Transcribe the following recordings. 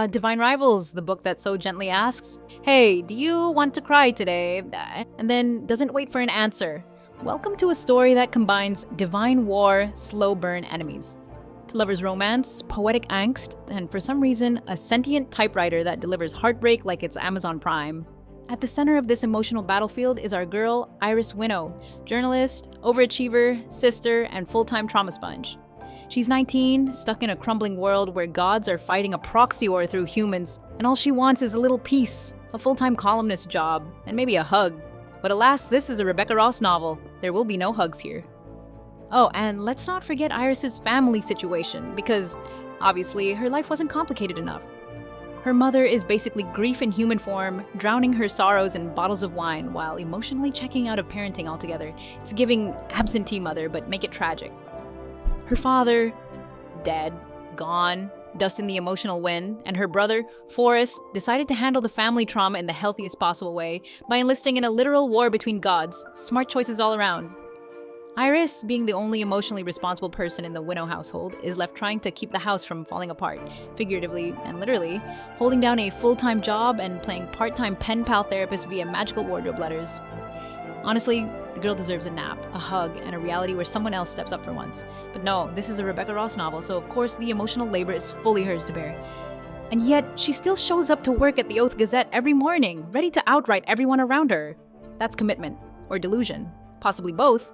Divine Rivals, the book that so gently asks, "Hey, do you want to cry today?" And then doesn't wait for an answer. Welcome to a story that combines divine war, slow burn enemies. It's lover's romance, poetic angst, and for some reason, a sentient typewriter that delivers heartbreak like it's Amazon Prime. At the center of this emotional battlefield is our girl, Iris Winnow, journalist, overachiever, sister, and full-time trauma sponge. She's 19, stuck in a crumbling world where gods are fighting a proxy war through humans, and all she wants is a little peace, a full-time columnist job, and maybe a hug. But alas, this is a Rebecca Ross novel. There will be no hugs here. Oh, and let's not forget Iris's family situation, because obviously her life wasn't complicated enough. Her mother is basically grief in human form, drowning her sorrows in bottles of wine while emotionally checking out of parenting altogether. It's giving absentee mother, but make it tragic. Her father, dead, gone, dust in the emotional wind, and her brother, Forrest, decided to handle the family trauma in the healthiest possible way by enlisting in a literal war between gods. Smart choices all around. Iris, being the only emotionally responsible person in the Winnow household, is left trying to keep the house from falling apart, figuratively and literally, holding down a full-time job and playing part-time pen pal therapist via magical wardrobe letters. Honestly, the girl deserves a nap, a hug, and a reality where someone else steps up for once. But no, this is a Rebecca Ross novel, so of course the emotional labor is fully hers to bear. And yet, she still shows up to work at the Oath Gazette every morning, ready to outright everyone around her. That's commitment. Or delusion. Possibly both.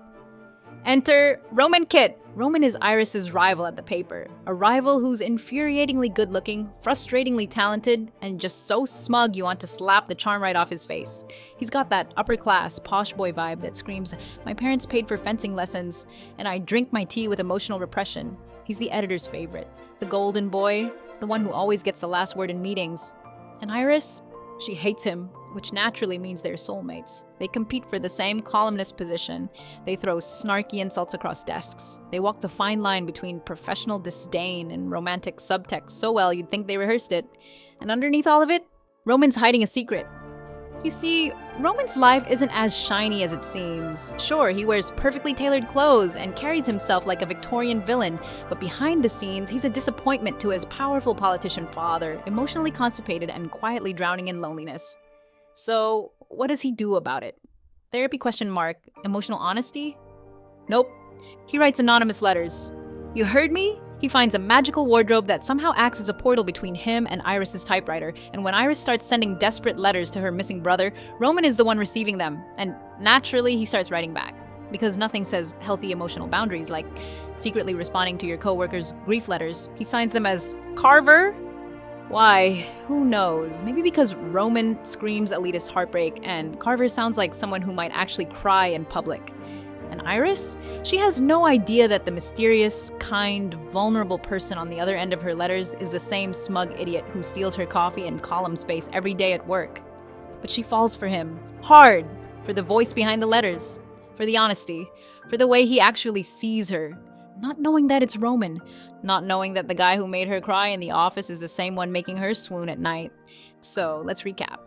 Enter Roman Kit. Roman is Iris's rival at the paper. A rival who's infuriatingly good-looking, frustratingly talented, and just so smug you want to slap the charm right off his face. He's got that upper-class, posh boy vibe that screams, "My parents paid for fencing lessons, and I drink my tea with emotional repression." He's the editor's favorite. The golden boy, the one who always gets the last word in meetings. And Iris? She hates him, which naturally means they're soulmates. They compete for the same columnist position. They throw snarky insults across desks. They walk the fine line between professional disdain and romantic subtext so well you'd think they rehearsed it. And underneath all of it, Roman's hiding a secret. You see, Roman's life isn't as shiny as it seems. Sure, he wears perfectly tailored clothes and carries himself like a Victorian villain, but behind the scenes, he's a disappointment to his powerful politician father, emotionally constipated and quietly drowning in loneliness. So, what does he do about it? Therapy ? Emotional honesty? Nope. He writes anonymous letters. You heard me? He finds a magical wardrobe that somehow acts as a portal between him and Iris's typewriter, and when Iris starts sending desperate letters to her missing brother, Roman is the one receiving them, and naturally he starts writing back. Because nothing says healthy emotional boundaries like secretly responding to your coworkers' grief letters. He signs them as Carver. Why? Who knows? Maybe because Roman screams elitist heartbreak and Carver sounds like someone who might actually cry in public. And Iris? She has no idea that the mysterious, kind, vulnerable person on the other end of her letters is the same smug idiot who steals her coffee and column space every day at work. But she falls for him. Hard. For the voice behind the letters. For the honesty. For the way he actually sees her. Not knowing that it's Roman. Not knowing that the guy who made her cry in the office is the same one making her swoon at night. So, let's recap.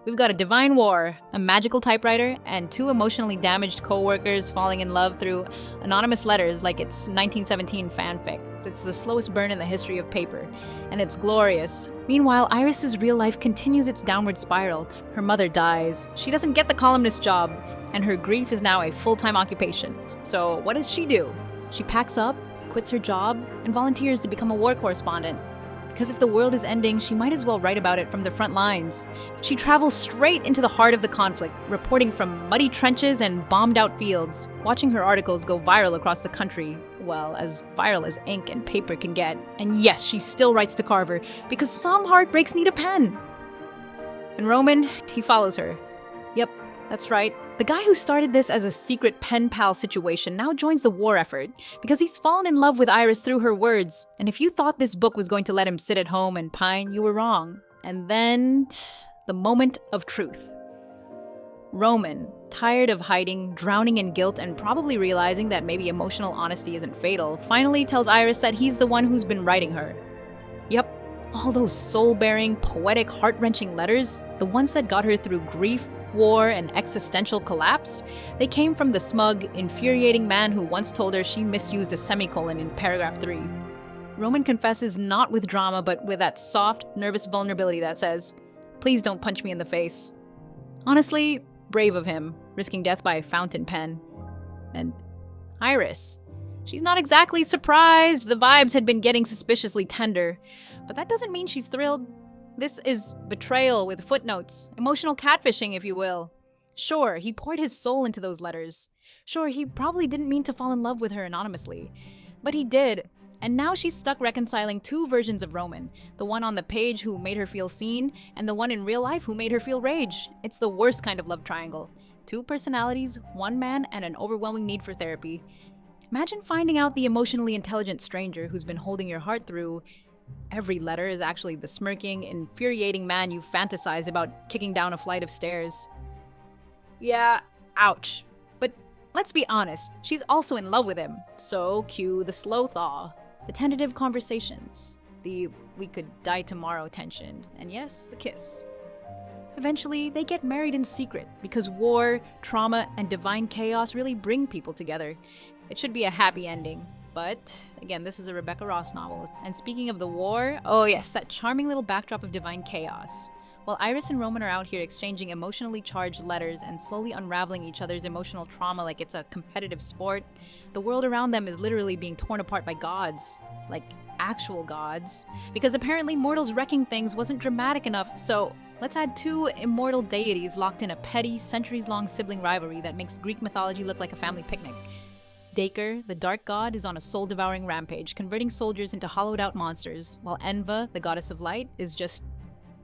We've got a divine war, a magical typewriter, and two emotionally damaged co-workers falling in love through anonymous letters like it's 1917 fanfic. It's the slowest burn in the history of paper, and it's glorious. Meanwhile, Iris's real life continues its downward spiral. Her mother dies, she doesn't get the columnist job, and her grief is now a full-time occupation. So what does she do? She packs up, quits her job, and volunteers to become a war correspondent. Because if the world is ending, she might as well write about it from the front lines. She travels straight into the heart of the conflict, reporting from muddy trenches and bombed-out fields, watching her articles go viral across the country. Well, as viral as ink and paper can get. And yes, she still writes to Carver, because some heartbreaks need a pen. And Roman, he follows her. Yep, that's right. The guy who started this as a secret pen pal situation now joins the war effort because he's fallen in love with Iris through her words. And if you thought this book was going to let him sit at home and pine, you were wrong. And then, the moment of truth. Roman, tired of hiding, drowning in guilt, and probably realizing that maybe emotional honesty isn't fatal, finally tells Iris that he's the one who's been writing her. Yep, all those soul-bearing, poetic, heart-wrenching letters, the ones that got her through grief, war, and existential collapse, they came from the smug, infuriating man who once told her she misused a semicolon in paragraph 3. Roman confesses not with drama, but with that soft, nervous vulnerability that says, "Please don't punch me in the face." Honestly, brave of him, risking death by a fountain pen. And Iris. She's not exactly surprised. The vibes had been getting suspiciously tender. But that doesn't mean she's thrilled. This is betrayal with footnotes, emotional catfishing, if you will. Sure, he poured his soul into those letters. Sure, he probably didn't mean to fall in love with her anonymously. But he did. And now she's stuck reconciling two versions of Roman. The one on the page who made her feel seen, and the one in real life who made her feel rage. It's the worst kind of love triangle. Two personalities, one man, and an overwhelming need for therapy. Imagine finding out the emotionally intelligent stranger who's been holding your heart through every letter is actually the smirking, infuriating man you fantasized about kicking down a flight of stairs. Yeah, ouch. But let's be honest, she's also in love with him. So cue the slow thaw, the tentative conversations, the we could die tomorrow tension, and yes, the kiss. Eventually, they get married in secret because war, trauma, and divine chaos really bring people together. It should be a happy ending. But, again, this is a Rebecca Ross novel. And speaking of the war, oh yes, that charming little backdrop of divine chaos. While Iris and Roman are out here exchanging emotionally charged letters and slowly unraveling each other's emotional trauma like it's a competitive sport, the world around them is literally being torn apart by gods. Like, actual gods. Because apparently mortals wrecking things wasn't dramatic enough, so let's add two immortal deities locked in a petty, centuries-long sibling rivalry that makes Greek mythology look like a family picnic. Dacre, the dark god, is on a soul-devouring rampage, converting soldiers into hollowed-out monsters, while Enva, the goddess of light, is just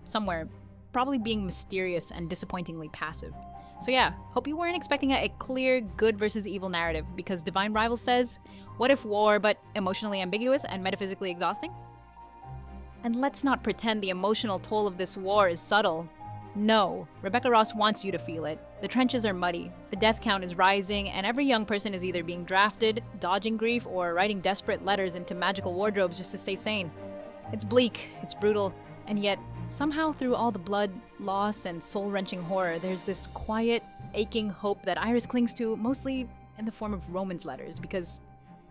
somewhere, probably being mysterious and disappointingly passive. So yeah, hope you weren't expecting a clear good versus evil narrative, because Divine Rival says, what if war, but emotionally ambiguous and metaphysically exhausting? And let's not pretend the emotional toll of this war is subtle. No, Rebecca Ross wants you to feel it. The trenches are muddy, the death count is rising, and every young person is either being drafted, dodging grief, or writing desperate letters into magical wardrobes just to stay sane. It's bleak, it's brutal, and yet, somehow through all the blood, loss, and soul-wrenching horror, there's this quiet, aching hope that Iris clings to, mostly in the form of Roman's letters, because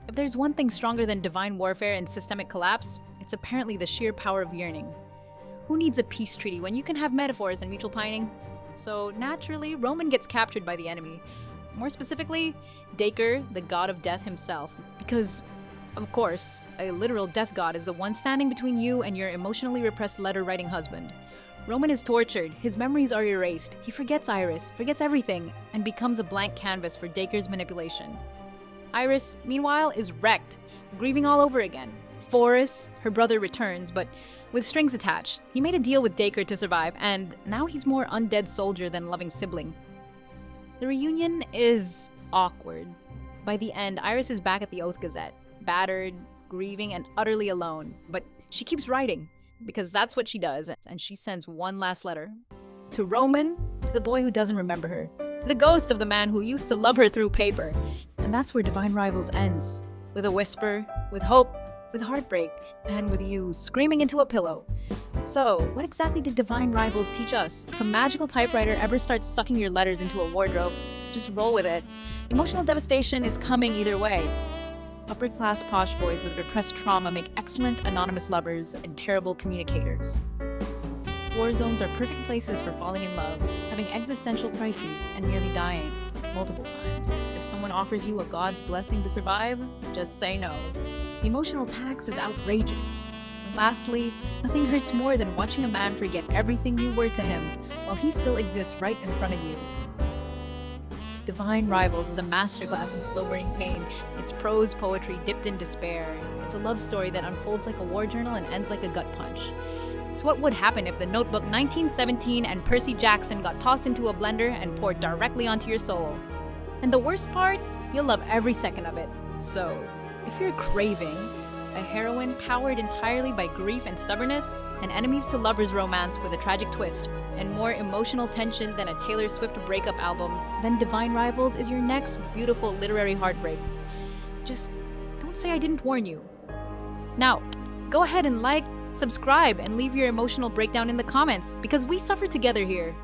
if there's one thing stronger than divine warfare and systemic collapse, it's apparently the sheer power of yearning. Who needs a peace treaty when you can have metaphors and mutual pining? So naturally, Roman gets captured by the enemy. More specifically, Dacre, the god of death himself. Because, of course, a literal death god is the one standing between you and your emotionally repressed letter-writing husband. Roman is tortured, his memories are erased, he forgets Iris, forgets everything, and becomes a blank canvas for Dacre's manipulation. Iris, meanwhile, is wrecked, grieving all over again. Forrest, her brother, returns, but with strings attached. He made a deal with Dacre to survive, and now he's more undead soldier than loving sibling. The reunion is awkward. By the end, Iris is back at the Oath Gazette, battered, grieving, and utterly alone. But she keeps writing, because that's what she does, and she sends one last letter. To Roman, to the boy who doesn't remember her, to the ghost of the man who used to love her through paper. And that's where Divine Rivals ends. With a whisper, with hope, with heartbreak, and with you screaming into a pillow. So, what exactly did Divine Rivals teach us? If a magical typewriter ever starts sucking your letters into a wardrobe, just roll with it. Emotional devastation is coming either way. Upper-class posh boys with repressed trauma make excellent anonymous lovers and terrible communicators. War zones are perfect places for falling in love, having existential crises, and nearly dying multiple times. If someone offers you a god's blessing to survive, just say no. The emotional tax is outrageous. And lastly, nothing hurts more than watching a man forget everything you were to him while he still exists right in front of you. Divine Rivals is a masterclass in slow-burning pain. It's prose poetry dipped in despair. It's a love story that unfolds like a war journal and ends like a gut punch. It's what would happen if the Notebook 1917 and Percy Jackson got tossed into a blender and poured directly onto your soul. And the worst part? You'll love every second of it. So, if you're craving a heroine powered entirely by grief and stubbornness, an enemies to lovers romance with a tragic twist, and more emotional tension than a Taylor Swift breakup album, then Divine Rivals is your next beautiful literary heartbreak. Just don't say I didn't warn you. Now, go ahead and like, subscribe, and leave your emotional breakdown in the comments, because we suffer together here.